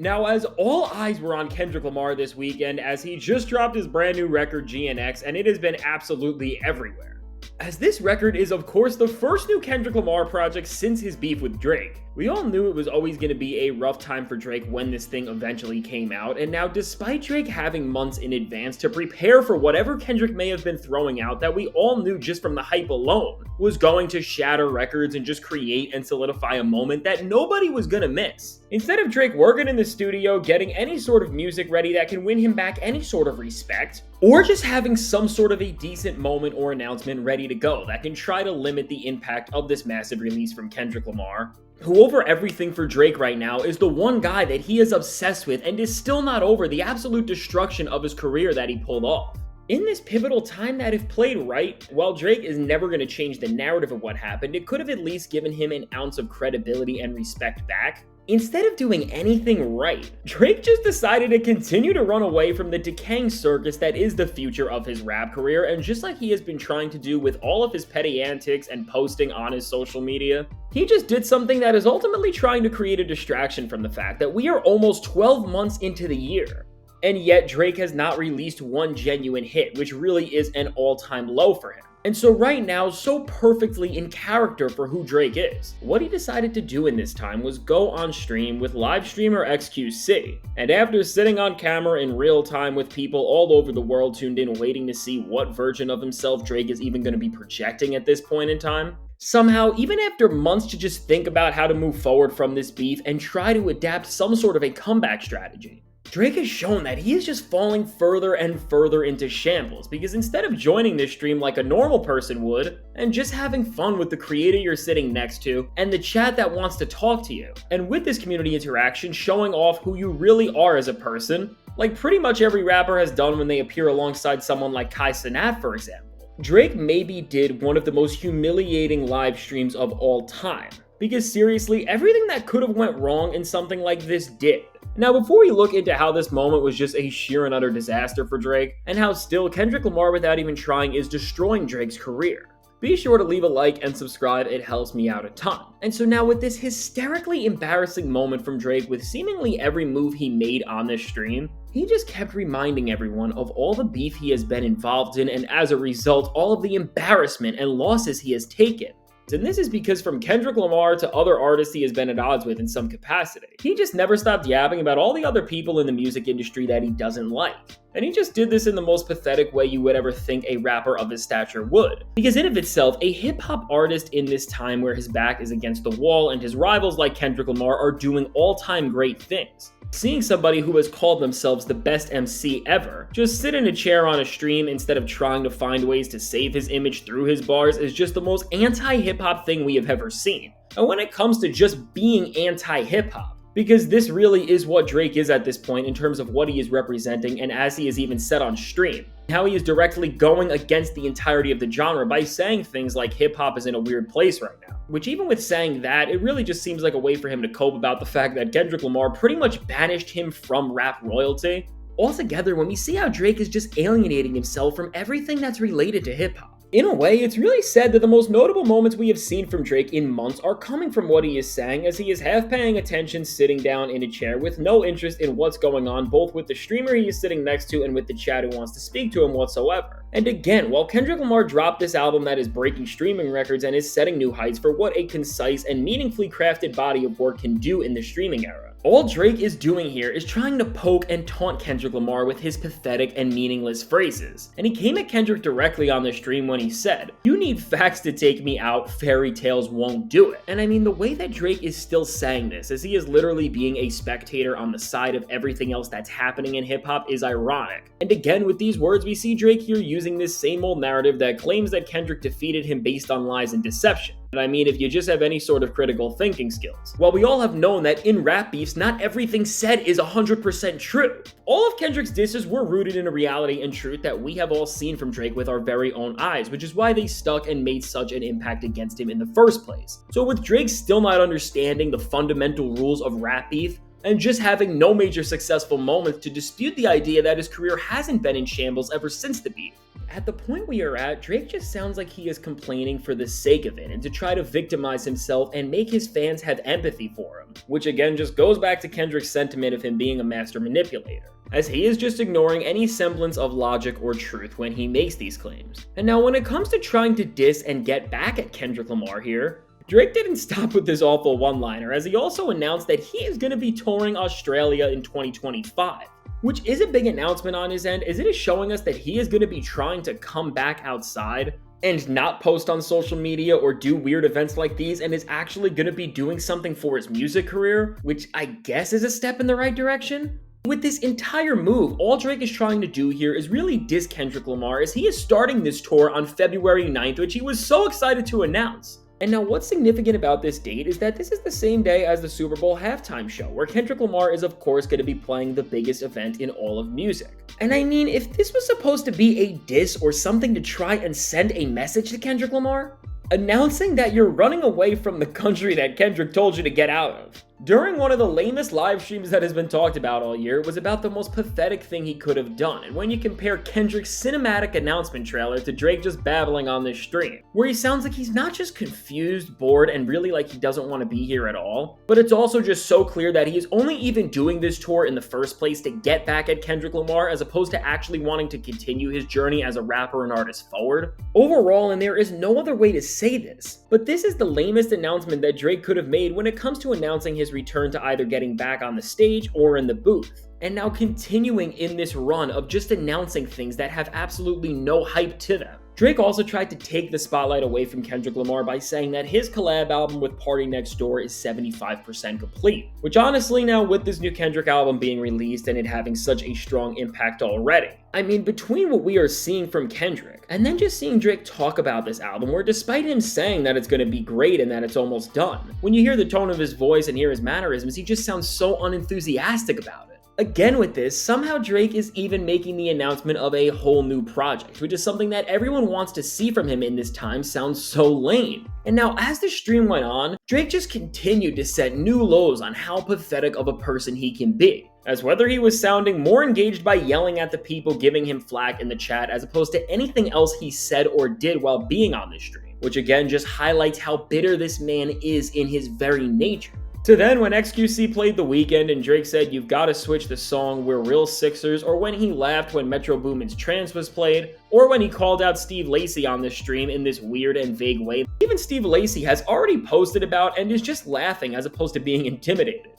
Now, as all eyes were on Kendrick Lamar this weekend, as he just dropped his brand new record GNX, and it has been absolutely everywhere. As this record is, of course, the first new Kendrick Lamar project since his beef with Drake. We all knew it was always going to be a rough time for Drake when this thing eventually came out, and now despite Drake having months in advance to prepare for whatever Kendrick may have been throwing out that we all knew just from the hype alone was going to shatter records and just create and solidify a moment that nobody was going to miss. Instead of Drake working in the studio, getting any sort of music ready that can win him back any sort of respect, or just having some sort of a decent moment or announcement ready to go that can try to limit the impact of this massive release from Kendrick Lamar, who over everything for Drake right now is the one guy that he is obsessed with and is still not over the absolute destruction of his career that he pulled off. In this pivotal time that, if played right, while Drake is never going to change the narrative of what happened, it could have at least given him an ounce of credibility and respect back. Instead of doing anything right, Drake just decided to continue to run away from the decaying circus that is the future of his rap career, and just like he has been trying to do with all of his petty antics and posting on his social media, he just did something that is ultimately trying to create a distraction from the fact that we are almost 12 months into the year. And yet Drake has not released one genuine hit, which really is an all-time low for him. And so right now, so perfectly in character for who Drake is, what he decided to do in this time was go on stream with live streamer XQC. And after sitting on camera in real time with people all over the world tuned in waiting to see what version of himself Drake is even going to be projecting at this point in time, somehow, even after months to just think about how to move forward from this beef and try to adapt some sort of a comeback strategy, Drake has shown that he is just falling further and further into shambles, because instead of joining this stream like a normal person would, and just having fun with the creator you're sitting next to, and the chat that wants to talk to you, and with this community interaction showing off who you really are as a person, like pretty much every rapper has done when they appear alongside someone like Kai Cenat, for example, Drake maybe did one of the most humiliating live streams of all time. Because seriously, everything that could have went wrong in something like this did. Now, before we look into how this moment was just a sheer and utter disaster for Drake, and how still Kendrick Lamar without even trying is destroying Drake's career, be sure to leave a like and subscribe, it helps me out a ton. And so now with this hysterically embarrassing moment from Drake with seemingly every move he made on this stream, he just kept reminding everyone of all the beef he has been involved in, and as a result, all of the embarrassment and losses he has taken. And this is because from Kendrick Lamar to other artists he has been at odds with in some capacity, he just never stopped yapping about all the other people in the music industry that he doesn't like. And he just did this in the most pathetic way you would ever think a rapper of his stature would. Because in of itself, a hip-hop artist in this time where his back is against the wall and his rivals like Kendrick Lamar are doing all-time great things, seeing somebody who has called themselves the best MC ever just sit in a chair on a stream instead of trying to find ways to save his image through his bars is just the most anti-hip-hop thing we have ever seen. And when it comes to just being anti-hip-hop, because this really is what Drake is at this point in terms of what he is representing, and as he has even said on stream, how he is directly going against the entirety of the genre by saying things like hip-hop is in a weird place right now. Which, even with saying that, it really just seems like a way for him to cope about the fact that Kendrick Lamar pretty much banished him from rap royalty. Altogether, when we see how Drake is just alienating himself from everything that's related to hip-hop. In a way, it's really sad that the most notable moments we have seen from Drake in months are coming from what he is saying, as he is half paying attention sitting down in a chair with no interest in what's going on, both with the streamer he is sitting next to and with the chat who wants to speak to him whatsoever. And again, while Kendrick Lamar dropped this album that is breaking streaming records and is setting new heights for what a concise and meaningfully crafted body of work can do in the streaming era, all Drake is doing here is trying to poke and taunt Kendrick Lamar with his pathetic and meaningless phrases. And he came at Kendrick directly on the stream when he said, "You need facts to take me out, fairy tales won't do it." And I mean, the way that Drake is still saying this, as he is literally being a spectator on the side of everything else that's happening in hip-hop, is ironic. And again, with these words, we see Drake here using this same old narrative that claims that Kendrick defeated him based on lies and deception. And I mean, if you just have any sort of critical thinking skills. While we all have known that in rap beefs, not everything said is 100% true. All of Kendrick's disses were rooted in a reality and truth that we have all seen from Drake with our very own eyes, which is why they stuck and made such an impact against him in the first place. So with Drake still not understanding the fundamental rules of rap beef, and just having no major successful moments to dispute the idea that his career hasn't been in shambles ever since the beef, At the point we are at, Drake just sounds like he is complaining for the sake of it and to try to victimize himself and make his fans have empathy for him, which again just goes back to Kendrick's sentiment of him being a master manipulator, as he is just ignoring any semblance of logic or truth when he makes these claims. And now when it comes to trying to diss and get back at Kendrick Lamar here, Drake didn't stop with this awful one-liner, as he also announced that he is going to be touring Australia in 2025. Which is a big announcement on his end, as it is showing us that he is going to be trying to come back outside and not post on social media or do weird events like these, and is actually going to be doing something for his music career, which I guess is a step in the right direction. With this entire move, all Drake is trying to do here is really diss Kendrick Lamar, as he is starting this tour on February 9th, which he was so excited to announce. And now what's significant about this date is that this is the same day as the Super Bowl halftime show, where Kendrick Lamar is of course going to be playing the biggest event in all of music. And I mean, if this was supposed to be a diss or something to try and send a message to Kendrick Lamar, announcing that you're running away from the country that Kendrick told you to get out of, during one of the lamest live streams that has been talked about all year, was about the most pathetic thing he could have done. And when you compare Kendrick's cinematic announcement trailer to Drake just babbling on this stream, where he sounds like he's not just confused, bored, and really like he doesn't want to be here at all, but it's also just so clear that he is only even doing this tour in the first place to get back at Kendrick Lamar, as opposed to actually wanting to continue his journey as a rapper and artist forward. Overall, and there is no other way to say this, but this is the lamest announcement that Drake could have made when it comes to announcing his return to either getting back on the stage or in the booth. And now continuing in this run of just announcing things that have absolutely no hype to them. Drake also tried to take the spotlight away from Kendrick Lamar by saying that his collab album with Party Next Door is 75% complete, which honestly now, with this new Kendrick album being released and it having such a strong impact already, I mean, between what we are seeing from Kendrick and then just seeing Drake talk about this album, where despite him saying that it's going to be great and that it's almost done, when you hear the tone of his voice and hear his mannerisms, he just sounds so unenthusiastic about it. Again with this, somehow Drake is even making the announcement of a whole new project, which is something that everyone wants to see from him in this time sounds so lame. And now as the stream went on, Drake just continued to set new lows on how pathetic of a person he can be, as whether he was sounding more engaged by yelling at the people giving him flack in the chat as opposed to anything else he said or did while being on the stream, which again just highlights how bitter this man is in his very nature. So then when XQC played The Weeknd and Drake said you've got to switch the song We're Real Sixers, or when he laughed when Metro Boomin's Trance was played, or when he called out Steve Lacy on the stream in this weird and vague way, even Steve Lacy has already posted about and is just laughing as opposed to being intimidated.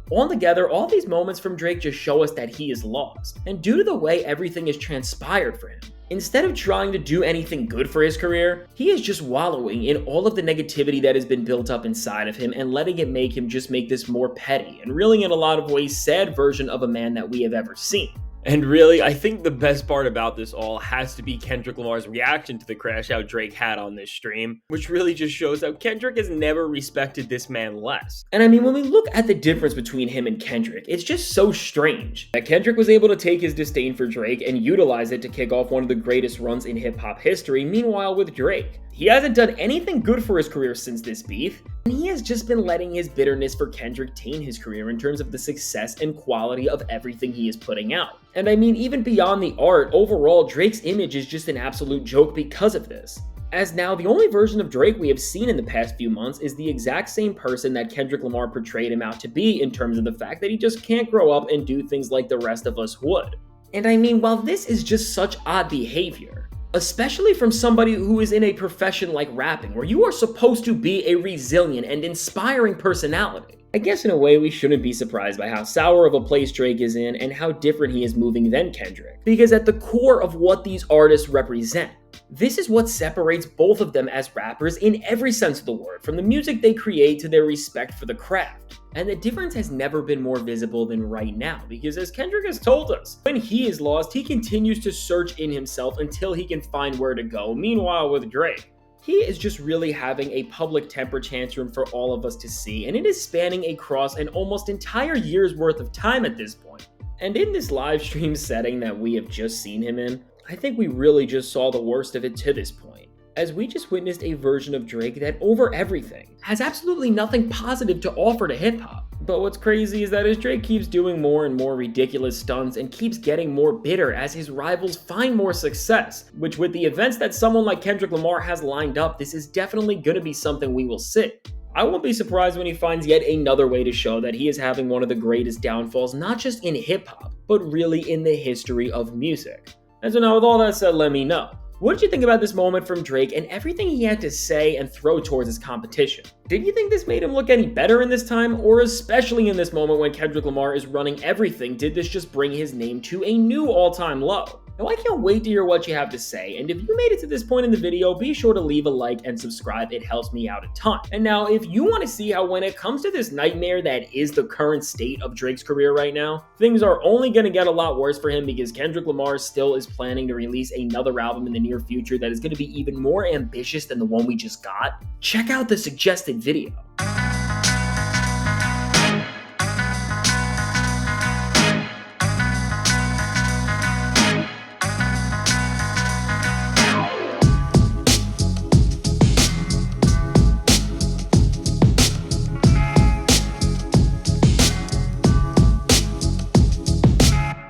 Altogether, all these moments from Drake just show us that he is lost, and due to the way everything has transpired for him, instead of trying to do anything good for his career, he is just wallowing in all of the negativity that has been built up inside of him and letting it make him just make this more petty and really in a lot of ways sad version of a man that we have ever seen. And really, I think the best part about this all has to be Kendrick Lamar's reaction to the crash out Drake had on this stream, which really just shows how Kendrick has never respected this man less. And I mean, when we look at the difference between him and Kendrick, it's just so strange that Kendrick was able to take his disdain for Drake and utilize it to kick off one of the greatest runs in hip-hop history. Meanwhile, with Drake, he hasn't done anything good for his career since this beef, and he has just been letting his bitterness for Kendrick taint his career in terms of the success and quality of everything he is putting out. And I mean, even beyond the art, overall, Drake's image is just an absolute joke because of this. As now, the only version of Drake we have seen in the past few months is the exact same person that Kendrick Lamar portrayed him out to be, in terms of the fact that he just can't grow up and do things like the rest of us would. And I mean, while this is just such odd behavior, especially from somebody who is in a profession like rapping, where you are supposed to be a resilient and inspiring personality, I guess in a way we shouldn't be surprised by how sour of a place Drake is in and how different he is moving than Kendrick. Because at the core of what these artists represent, this is what separates both of them as rappers in every sense of the word, from the music they create to their respect for the craft. And the difference has never been more visible than right now, because as Kendrick has told us, when he is lost, he continues to search in himself until he can find where to go. Meanwhile, with Drake, he is just really having a public temper tantrum for all of us to see, and it is spanning across an almost entire year's worth of time at this point. And in this live stream setting that we have just seen him in, I think we really just saw the worst of it to this point, as we just witnessed a version of Drake that over everything has absolutely nothing positive to offer to hip-hop. But what's crazy is that as Drake keeps doing more and more ridiculous stunts and keeps getting more bitter as his rivals find more success, which with the events that someone like Kendrick Lamar has lined up, this is definitely gonna be something we will see. I won't be surprised when he finds yet another way to show that he is having one of the greatest downfalls, not just in hip-hop, but really in the history of music. And so now with all that said, let me know. What did you think about this moment from Drake and everything he had to say and throw towards his competition? Did you think this made him look any better in this time, or especially in this moment when Kendrick Lamar is running everything, did this just bring his name to a new all-time low? Now I can't wait to hear what you have to say, and if you made it to this point in the video, be sure to leave a like and subscribe, it helps me out a ton. And now if you want to see how when it comes to this nightmare that is the current state of Drake's career right now, things are only going to get a lot worse for him because Kendrick Lamar still is planning to release another album in the near future that is going to be even more ambitious than the one we just got, check out the suggested video.